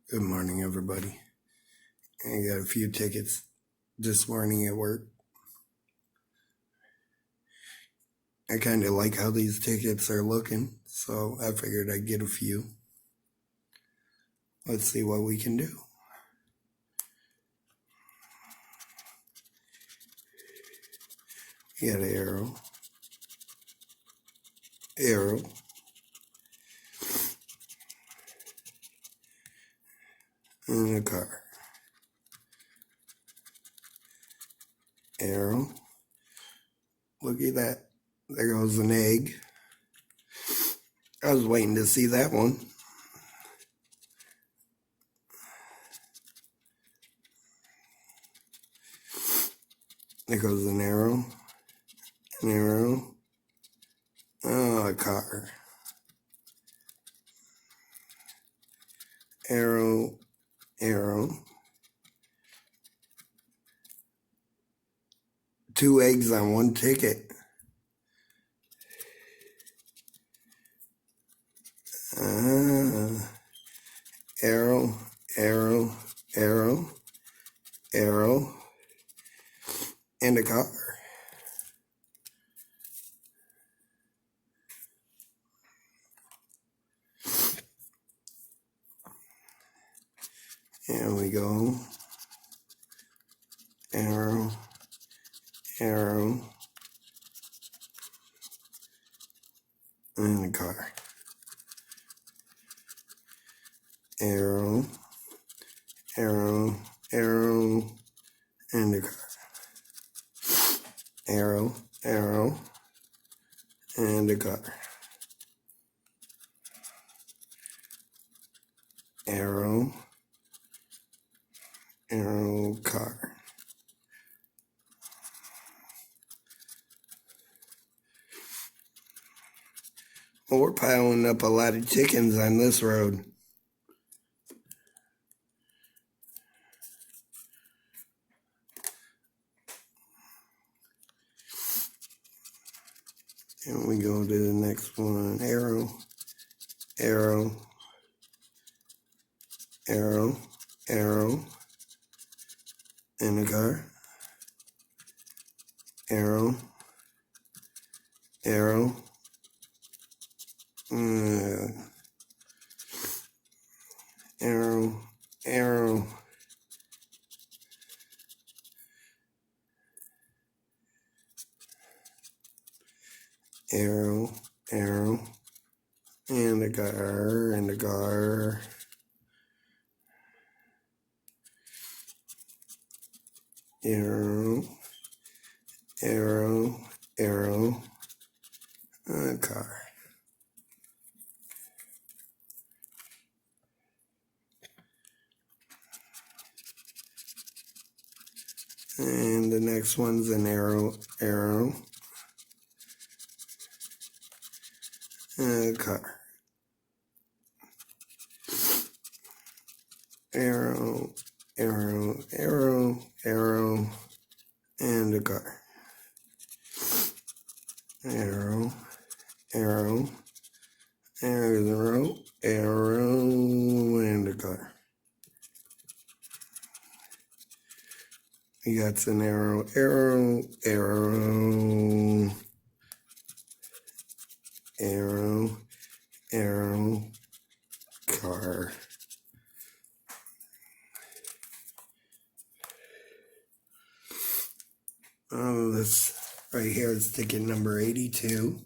Good morning, everybody. I got a few tickets this morning at work. I kind of like how these tickets are looking, so I figured I'd get a few. Let's see what we can do. We got an arrow, and a car. Arrow. Look at that. There goes an egg. I was waiting to see that one. There goes an arrow. Oh, a car. Arrow. 2 eggs on 1 ticket. Arrow, and a car. Here we go. Arrow, and a car. Arrow, and a car. Arrow, and a car. Arrow, car. Well, we're piling up a lot of chickens on this road. And we go to the next one. Arrow, and a car. Arrow, and a car, a car. And the next one's an arrow, and a car. Arrow, and a car. Arrow, and a car. We got an arrow, car. Oh, this right here is ticket number 82.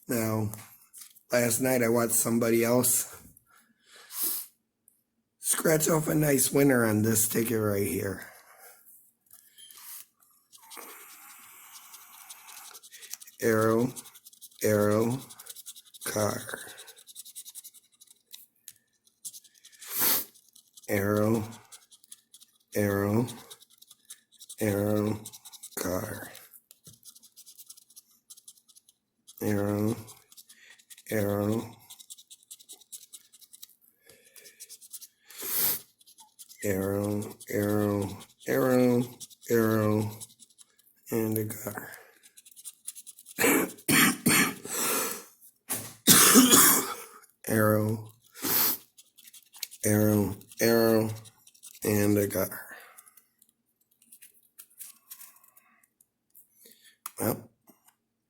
Now, last night I watched somebody else scratch off a nice winner on this ticket right here. Arrow, car. Arrow, car. Arrow, and a car. Arrow, arrow, arrow, and a car. Well,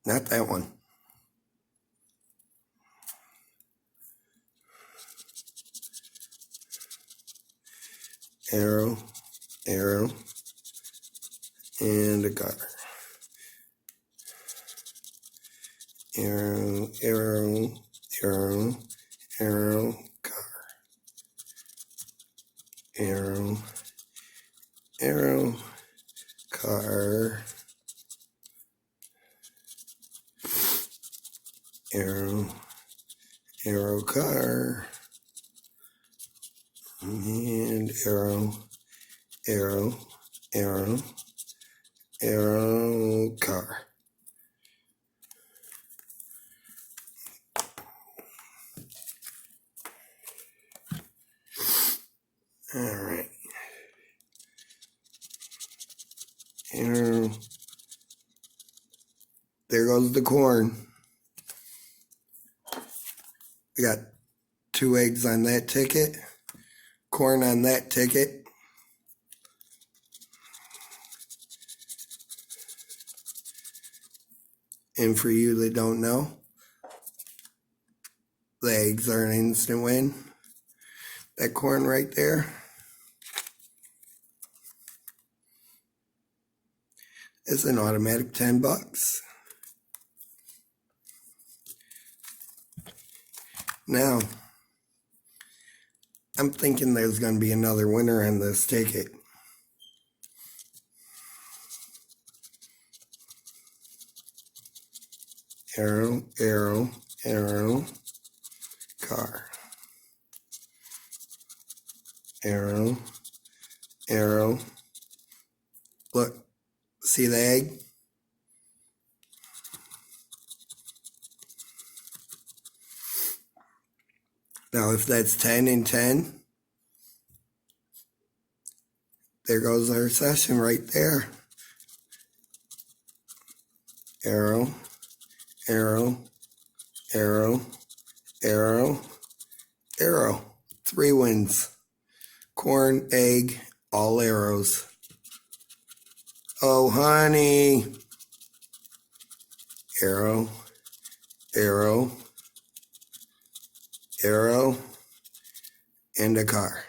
not that one. Arrow, arrow, and a car. Arrow, arrow, arrow, arrow, car. Arrow, arrow, car. Arrow, arrow, car. And arrow, arrow, arrow, arrow, car. All right. Arrow. There goes the corn. We got 2 eggs on that ticket, corn on that ticket. And for you that don't know, the eggs are an instant win. That corn right there is an automatic $10. Now, I'm thinking there's going to be another winner on this ticket. Arrow, arrow, arrow, car. Arrow, arrow. Look, see the egg? Now, if that's 10 and 10, there goes our session right there. Arrow, arrow, arrow, arrow, arrow. 3 wins. Corn, egg, all arrows. Oh, honey. Arrow, arrow, arrow, and a car.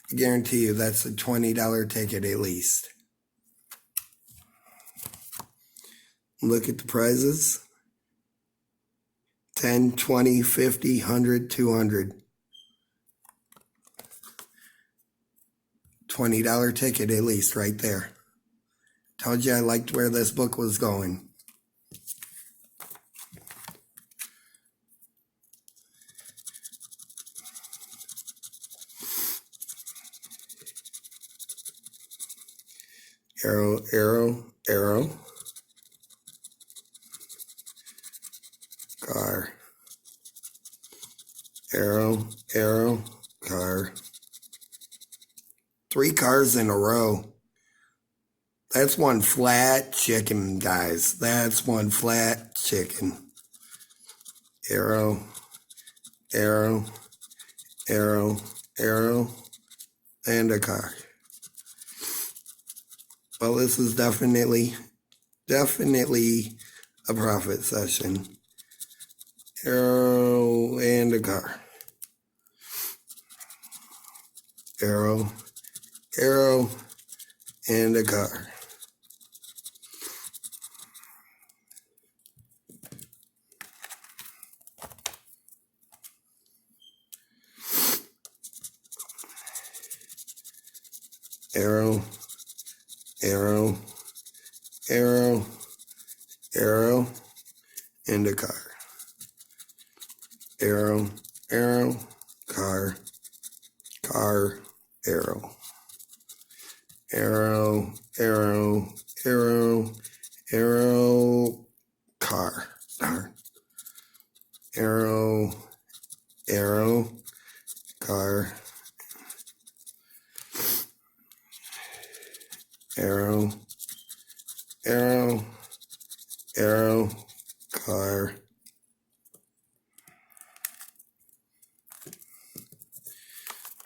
I guarantee you that's a $20 ticket at least. Look at the prizes. 10, 20, 50, 100, 200. $20 ticket at least right there. Told you I liked where this book was going. Arrow, arrow, arrow. Car. Arrow, arrow, car. 3 cars in a row. That's one flat chicken, guys. That's one flat chicken. Arrow, arrow, arrow, arrow, and a car. Well, this is definitely a profit session. Arrow and a car. Arrow, arrow, and a car. Arrow, arrow, arrow, arrow, and a car. Arrow, arrow, car, car, arrow. Arrow, arrow, arrow, arrow, car. Darn. Arrow, arrow, car. Arrow, arrow, arrow, car.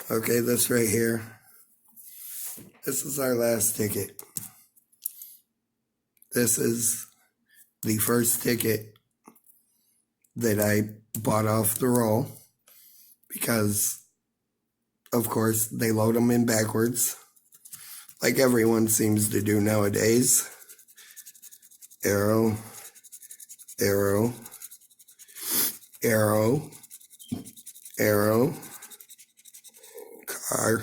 Okay, this right here. This is our last ticket. This is the first ticket that I bought off the roll because, of course, they load them in backwards, like everyone seems to do nowadays. Arrow, arrow, arrow, arrow, car,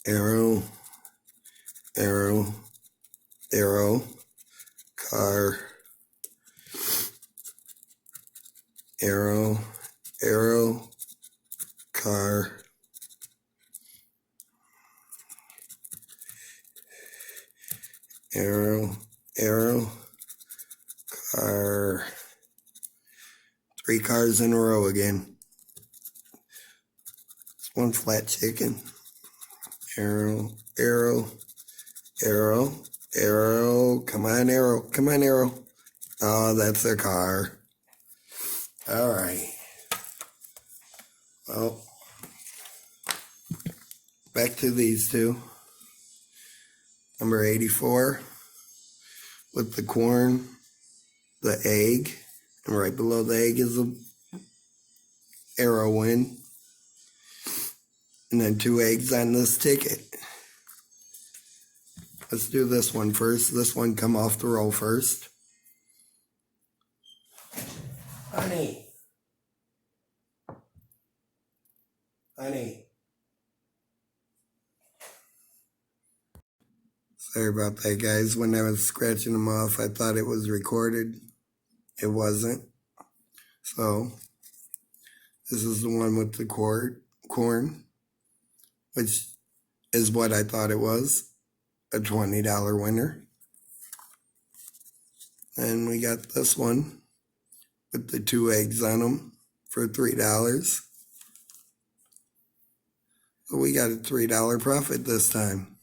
arrow, arrow, arrow, car, arrow, arrow, car, arrow, arrow, car. 3 cars in a row again. It's one flat chicken. Arrow, arrow, arrow, arrow. Come on, arrow. Come on, arrow. Oh, that's a car. All right. Well, back to these two. Number 84 with the corn, the egg, and right below the egg is a arrow win. And then 2 eggs on this ticket. Let's do this one first. This one come off the roll first. Honey. Honey. Sorry about that, guys. When I was scratching them off, I thought it was recorded. It wasn't. So, this is the one with the corn, which is what I thought it was. A $20 winner. And we got this one with the 2 eggs on them for $3. So we got a $3 profit this time.